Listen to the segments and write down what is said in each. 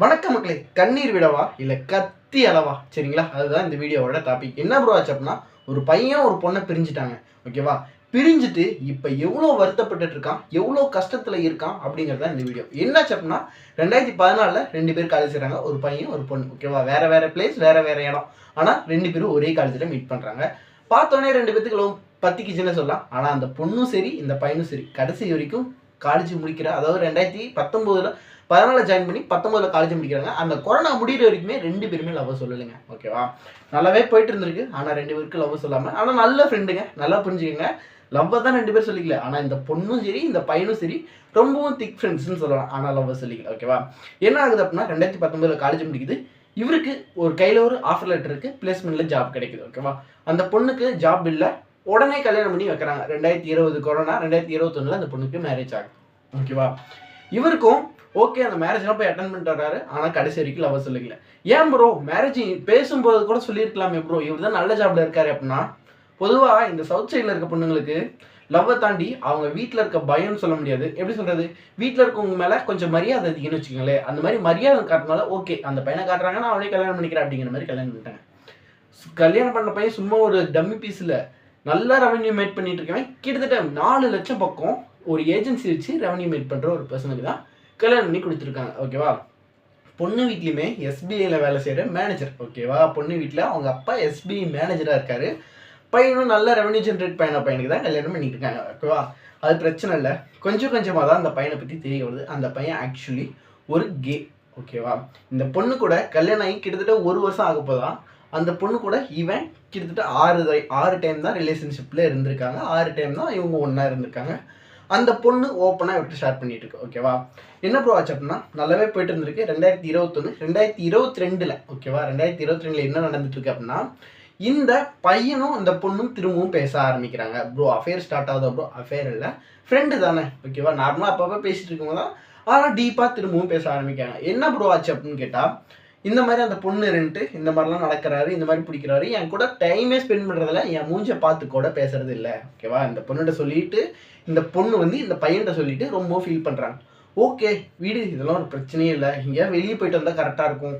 வணக்கம் மக்களே. கண்ணீர் விடவா இல்லை கத்தி அளவா? சரிங்களா, அதுதான் இந்த வீடியோவோட டாபிக். என்ன ப்ரோ ஆச்சு அப்படின்னா, ஒரு பையன் ஒரு பொண்ணை பிரிஞ்சுட்டாங்க. ஓகேவா, பிரிஞ்சுட்டு இப்போ எவ்வளோ வருத்தப்பட்டு இருக்கான், எவ்வளோ கஷ்டத்தில் இருக்கான் அப்படிங்கிறது தான் இந்த வீடியோ. என்னாச்சு அப்படின்னா, 2014 2 பேர் காலேஜ் செய்கிறாங்க. ஒரு பையன் ஒரு பொண்ணு. ஓகேவா, வேற வேற பிளேஸ், வேற வேற இடம். ஆனால் 2 பேரும் ஒரே காலேஜில் மீட் பண்ணுறாங்க. பார்த்தோன்னே 2 பேத்துக்கு லவ் பத்திக்குச்சுன்னு சொல்லலாம். ஆனால் அந்த பொண்ணும் சரி இந்த பையனும் சரி கடைசி வரைக்கும் காலேஜ் முடிக்கிற, அதாவது 2019 14 ஜாயின் பண்ணி 19 காலேஜ் முடிக்கிறாங்க. அந்த கொரோனா முடிகிற வரைக்குமே 2 பேருமே லவ் சொல்லலைங்க. ஓகேவா, நல்லாவே போயிட்டு இருந்திருக்கு. ஆனால் 2 பேருக்கு லவ் சொல்லாமல், ஆனால் நல்ல ஃப்ரெண்டுங்க, நல்லா புரிஞ்சுக்கங்க. லவ்வை தான் 2 பேர் சொல்லிக்கல. ஆனால் இந்த பொண்ணும் சரி இந்த பையனும் சரி ரொம்பவும் திக் ஃப்ரெண்ட்ஸ்ன்னு சொல்லலாம். ஆனால் லவ் சொல்லிக்கல. ஓகேவா, என்ன ஆகுது அப்படின்னா 2019 காலேஜ் முடிக்குது. இவருக்கு ஒரு கையில் ஒரு ஆஃபர் லெட்டர் இருக்குது, பிளேஸ்மெண்ட்டில் ஜாப் கிடைக்குது. ஓகேவா, அந்த பொண்ணுக்கு ஜாப் இல்லை, உடனே கல்யாணம் பண்ணி வைக்கிறாங்க. 2020 கொரோனா, 2021 அந்த பொண்ணுக்கு மேரேஜ் ஆகுது. ஓகேவா, இவருக்கும் ஓகே அந்த மேரேஜ்லாம் போய் அட்டன் பண்ணிட்டு வர்றாரு. ஆனால் கடைசி வரைக்கும் லவ் சொல்லிக்கல. ஏன் ப்ரோ, மேரேஜ் பேசும்போது கூட சொல்லியிருக்கலாமே ப்ரோ, இவர் தான் நல்ல ஜாப்ல இருக்காரு அப்படின்னா. பொதுவாக இந்த சவுத் சைடில் இருக்க பொண்ணுங்களுக்கு லவ்வை தாண்டி அவங்க வீட்டில் இருக்க பயம்னு சொல்ல முடியாது. எப்படி சொல்றது, வீட்டில் இருக்கவங்க மேலே கொஞ்சம் மரியாதை அதிகம்னு வச்சுக்கோங்களேன். அந்த மாதிரி மரியாதை காட்டினால ஓகே அந்த பையனை காட்டுறாங்க, நான் அவனே கல்யாணம் பண்ணிக்கிறேன் அப்படிங்கிற மாதிரி கல்யாணம் பண்ணிட்டாங்க. கல்யாணம் பண்ண பையன் சும்மா ஒரு டம்மி பீஸில் நல்லா ரெவன்யூ மேட் பண்ணிட்டு இருக்கவன் கிட்டத்தட்ட 4 லட்சம் பக்கம் ஒரு ஏஜென்சி வச்சு ரெவன்யூ மேட் பண்ணுற ஒரு பர்சனுக்கு தான் கல்யாணம் பண்ணி கொடுத்துருக்காங்க. ஓகேவா, பொண்ணு வீட்லேயுமே எஸ்பிஐயில் வேலை செய்கிற மேனேஜர். ஓகேவா, பொண்ணு வீட்டில் அவங்க அப்பா எஸ்பிஐ மேனேஜராக இருக்காரு. பையனும் நல்ல ரெவன்யூ ஜென்ரேட் பையனுக்கு தான் கல்யாணம் பண்ணிட்டு இருக்காங்க. ஓகேவா, அது பிரச்சனை இல்லை. கொஞ்சம் கொஞ்சமாக தான் அந்த பையனை பற்றி தெரிய வருது. அந்த பையன் ஆக்சுவலி ஒரு கே. ஓகேவா, இந்த பொண்ணு கூட கல்யாணம் ஆகி கிட்டத்தட்ட 1 வருஷம் ஆக போதான். அந்த பொண்ணு கூட இவன் கிட்டத்தட்ட 6 டைம் தான் ரிலேஷன்ஷிப்பில் இருந்திருக்காங்க. 6 டைம் தான் இவங்க ஒன்றா இருந்திருக்காங்க. அந்த பொண்ணு ஓப்பனாக விட்டு ஷேர் பண்ணிட்டு இருக்கு. ஓகேவா, என்ன ப்ரோ ஆச்சு அப்படின்னா, நல்லாவே போயிட்டு இருந்திருக்கு. 2021 2022 ஓகேவா, 2022 என்ன நடந்துட்டு இருக்கு அப்படின்னா, இந்த பையனும் இந்த பொண்ணும் திரும்பவும் பேச ஆரம்பிக்கிறாங்க. ப்ரோ அஃபேர் ஸ்டார்ட் ஆகுதா? ப்ரோ அஃபேர் இல்லை, ஃப்ரெண்டு தானே. ஓகேவா, நார்மலாக அப்பப்போ பேசிட்டு இருக்கவங்க தான். ஆனால் டீப்பாக திரும்பவும் பேச ஆரம்பிக்கிறாங்க. என்ன ப்ரோ ஆச்சு அப்படின்னு கேட்டால், இந்த மாதிரி அந்த பொண்ணு இருந்துட்டு இந்த மாதிரிலாம் நடக்கிறாரு, இந்த மாதிரி பிடிக்கிறாரு, என் கூட டைமே ஸ்பெண்ட் பண்ணுறதில்ல, என் மூஞ்சை பார்த்து கூட பேசுறது இல்லை. ஓகேவா, இந்த பொண்ணுகிட்ட சொல்லிட்டு இந்த பொண்ணு இந்த பையன்கிட்ட சொல்லிட்டு ரொம்ப ஃபீல் பண்ணுறாங்க. ஓகே வீடு, இதெல்லாம் ஒரு பிரச்சனையே இல்லை, எங்கேயா வெளியே போயிட்டு வந்தால் கரெக்டாக இருக்கும்,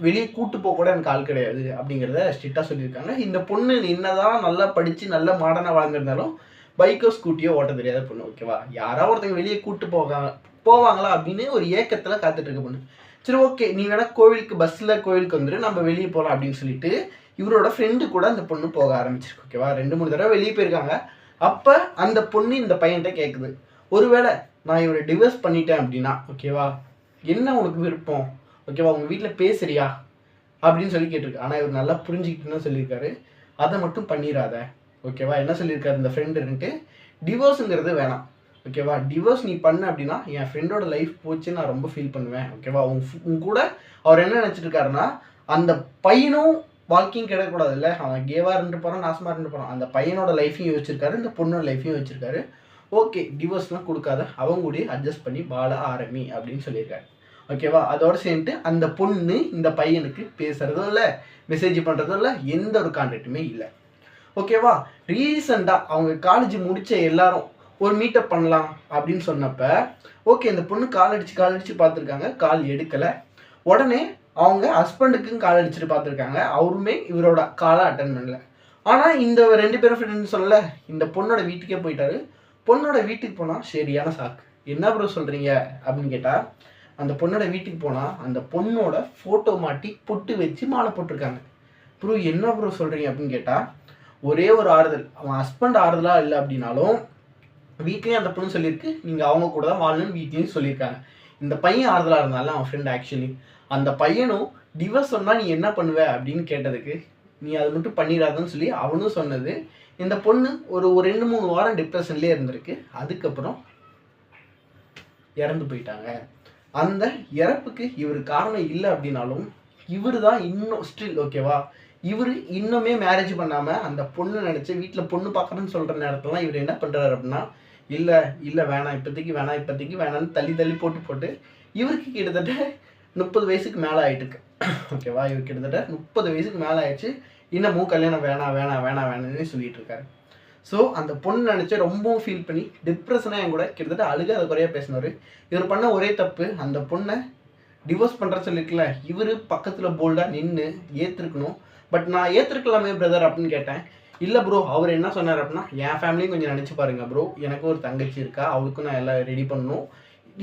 வெளியே கூட்டு போக கூட எனக்கு ஆள் கிடையாது அப்படிங்கிறத ஸ்ட்ரிக்டாக சொல்லியிருக்காங்க. இந்த பொண்ணு என்னதான் நல்லா படித்து நல்ல மாடர்னாக வாழ்ந்துருந்தாலும் பைக்கோ ஸ்கூட்டியோ ஓட்ட தெரியாத பொண்ணு. ஓகேவா, யாராவது ஒருத்தங்க வெளியே கூட்டு போவாங்களா அப்படின்னு ஒரு ஏக்கத்தில் காத்துட்டு இருக்க பொண்ணு. சரி ஓகே, நீ வேணா பஸ்ஸில் கோவிலுக்கு வந்துடு, நம்ம வெளியே போகலாம் அப்படின்னு சொல்லிட்டு இவரோட ஃப்ரெண்டு கூட அந்த பொண்ணு போக ஆரம்பிச்சிருக்கு. ஓகேவா, 2-3 தடவை வெளியே போயிருக்காங்க. அப்போ அந்த பொண்ணு இந்த பையன்கிட்ட கேட்குது, ஒருவேளை நான் இவரை டிவோர்ஸ் பண்ணிட்டேன் அப்படின்னா ஓகேவா, என்ன உனக்கு விருப்பம்? ஓகேவா, உங்கள் வீட்டில் பேசுறியா அப்படின்னு சொல்லி கேட்டிருக்கு. ஆனால் இவர் நல்லா புரிஞ்சுக்கிட்டுன்னு சொல்லியிருக்காரு, அதை மட்டும் பண்ணிடாத. ஓகேவா, என்ன சொல்லியிருக்காரு இந்த ஃப்ரெண்டுன்ட்டு, டிவோர்ஸுங்கிறது வேணாம். ஓகேவா, டிவோர்ஸ் நீ பண்ண அப்படின்னா என் ஃப்ரெண்டோட லைஃப் போச்சு, நான் ரொம்ப ஃபீல் பண்ணுவேன். ஓகேவா, உன் கூட அவர் என்ன நினச்சிட்டு இருக்காருன்னா, அந்த பையனும் வாழ்க்கையும் கிடைக்கக்கூடாது இல்லை, அவன் கேவாக இருந்துட்டு போகிறான், நாசமாக இருந்துட்டு போகிறான். அந்த பையனோட லைஃப்பையும் வச்சிருக்காரு, இந்த பொண்ணோட லைஃப்பையும் வச்சிருக்காரு. ஓகே டிவோர்ஸ்லாம் கொடுக்காத, அவங்க கூட அட்ஜஸ்ட் பண்ணி வாழ ஆரம்பி அப்படின்னு சொல்லியிருக்காரு. ஓகேவா, அதோட சேர்ந்துட்டு அந்த பொண்ணு இந்த பையனுக்கு பேசுறதும் இல்லை, மெசேஜ் பண்ணுறதும் இல்லை, எந்த ஒரு கான்டாக்டுமே இல்லை. ஓகேவா, ரீசெண்டாக அவங்க காலேஜ் முடித்த எல்லாரும் ஒரு மீட்டப் பண்ணலாம் அப்படின்னு சொன்னப்போ ஓகே இந்த பொண்ணு கால் அடித்து பார்த்துருக்காங்க, கால் எடுக்கலை. உடனே அவங்க ஹஸ்பண்டுக்கும் கால் அடிச்சுட்டு பார்த்துருக்காங்க, அவருமே இவரோட காலை அட்டன் பண்ணல. ஆனால் இந்த 2 பேரும் ஃப்ரெண்டுன்னு சொல்லலை, இந்த பொண்ணோட வீட்டுக்கே போயிட்டாரு. பொண்ணோட வீட்டுக்கு போனால் சரியான சாக்கு. என்ன ப்ரோ சொல்கிறீங்க அப்படின்னு கேட்டால், அந்த பொண்ணோட வீட்டுக்கு போனால் அந்த பொண்ணோட ஃபோட்டோ மாட்டி பொட்டு வச்சு மாலை போட்டிருக்காங்க. ப்ரோ என்ன ப்ரோ சொல்கிறீங்க அப்படின்னு கேட்டால், ஒரே ஒரு ஆறுதல், அவன் ஹஸ்பண்ட் ஆறுதலாக இல்லை அப்படின்னாலும் வீட்லேயும் அந்த பொண்ணு சொல்லியிருக்கு, நீங்கள் அவங்க கூட தான் வாழணும்னு வீட்லேயும் சொல்லியிருக்காங்க. இந்த பையன் ஆறுதலாக இருந்தாலும் அவன் ஃப்ரெண்ட் ஆக்சுவலி அந்த பையனும் டிவோர்ஸ் சொன்னால் நீ என்ன பண்ணுவ அப்படின்னு கேட்டதுக்கு, நீ அதை மட்டும் பண்ணிடாதுன்னு சொல்லி அவனும் சொன்னது. இந்த பொண்ணு ஒரு 2-3 வாரம் டிப்ரெஷன்லேயே இருந்திருக்கு. அதுக்கப்புறம் இறந்து போயிட்டாங்க. அந்த இறப்புக்கு இவர் காரணம் இல்லை அப்படின்னாலும் இவர் தான் இன்னும் ஸ்டில் ஓகேவா, இவர் இன்னுமே மேரேஜ் பண்ணாமல் அந்த பொண்ணு நினச்சி வீட்டில் பொண்ணு பார்க்குறேன்னு சொல்கிற நேரத்துலாம் இவர் என்ன பண்ணுறாரு அப்படின்னா, இல்லை வேணாம் இப்போதைக்கு வேணான்னு தள்ளி போட்டு இவருக்கு கிட்டத்தட்ட 30 வயசுக்கு மேலே ஆகிட்டுருக்கு. ஓகேவா, இவர் கிட்டத்தட்ட 30 வயசுக்கு மேலே ஆயிடுச்சு, இன்னமும் கல்யாணம் வேணான்னு சொல்லிட்டு இருக்காரு. ஸோ அந்த பொண்ணு நினச்சி ரொம்பவும் ஃபீல் பண்ணி டிப்ரெஷனாக என் கூட கிட்டத்தட்ட அழுகாத குறையாக பேசினார். இவர் பண்ண ஒரே தப்பு, அந்த பொண்ணை டிவோர்ஸ் பண்ணுற சொல்லியிருக்கல, இவர் பக்கத்தில் போல்டாக நின்று ஏற்றுருக்கணும். பட் நான் ஏற்றுருக்கலாமே பிரதர் அப்படின்னு கேட்டேன். இல்லை ப்ரோ, அவர் என்ன சொன்னார் அப்படின்னா, என் ஃபேமிலியும் கொஞ்சம் நினச்சி பாருங்கள் ப்ரோ, எனக்கும் ஒரு தங்கச்சி இருக்கா, அவளுக்கும் நான் எல்லாம் ரெடி பண்ணணும்.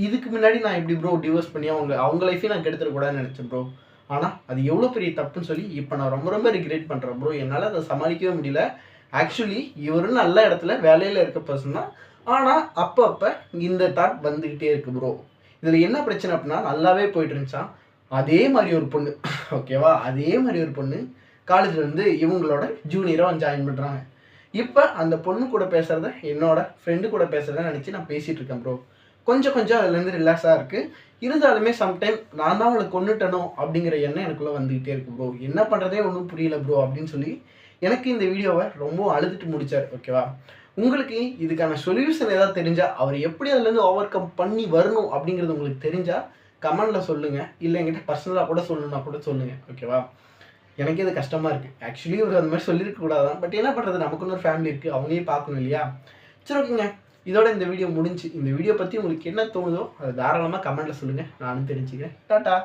இதுக்கு முன்னாடி நான் எப்படி ப்ரோ டிவோர்ஸ் பண்ணி அவங்க லைஃபையும் நான் கெடுத்துடக்கூடாதுன்னு நினச்சேன் ப்ரோ. ஆனால் அது எவ்வளோ பெரிய தப்புன்னு சொல்லி இப்போ நான் ரொம்ப ரொம்ப ரிக்ரெட் பண்ணுறேன் ப்ரோ. என்னால் அதை சமாளிக்கவே முடியல. ஆக்சுவலி இவரும் நல்ல இடத்துல வேலையில் இருக்க பர்சன் தான். ஆனால் அப்போ இந்த தாட் வந்துக்கிட்டே இருக்குது ப்ரோ. இதில் என்ன பிரச்சனை அப்படின்னா, நல்லாவே போயிட்டு இருந்துச்சான். அதே மாதிரி ஒரு பொண்ணு, ஓகேவா, அதே மாதிரி ஒரு பொண்ணு காலேஜில் வந்து இவங்களோட ஜூனியராக வந்து ஜாயின் பண்ணுறாங்க. இப்போ அந்த பொண்ணு கூட பேசுகிறத என்னோட ஃப்ரெண்டு கூட பேசுகிறத நினச்சி நான் பேசிகிட்டு இருக்கேன் ப்ரோ. கொஞ்சம் அதுலேருந்து ரிலாக்ஸாக இருக்குது. இருந்தாலுமே சம்டைம் நான் தான் அவளை கொண்டுட்டணும் அப்படிங்கிற எண்ணம் எனக்குள்ளே வந்துக்கிட்டே இருக்குது ப்ரோ. என்ன பண்ணுறதே ஒன்றும் புரியல ப்ரோ அப்படின்னு சொல்லி எனக்கு இந்த வீடியோவை ரொம்ப அழுதுட்டு முடித்தார். ஓகேவா, உங்களுக்கு இதுக்கான சொல்யூஷன் ஏதாவது தெரிஞ்சால், அவர் எப்படி அதுலேருந்து ஓவர் கம் பண்ணி வரணும் அப்படிங்கிறது உங்களுக்கு தெரிஞ்சால் கமெண்டில் சொல்லுங்கள். இல்லை என்கிட்ட பர்சனலாக கூட சொல்லணுன்னா கூட சொல்லுங்கள். ஓகேவா, எனக்கே இது கஷ்டமாக இருக்குது. ஆக்சுவலி ஒரு அந்த மாதிரி சொல்லியிருக்க கூடாதான். பட் என்ன பண்ணுறது, நமக்குன்னு ஒரு ஃபேமிலி இருக்குது, அவங்களையும் பார்க்கணும் இல்லையா. சரி, ஓகேங்க, இதோட இந்த வீடியோ முடிஞ்சு. இந்த வீடியோ பற்றி உங்களுக்கு என்ன தோணுதோ அதை தாராளமாக கமெண்ட்டில் சொல்லுங்கள், நானும் தெரிஞ்சுக்கிறேன். டாட்டா.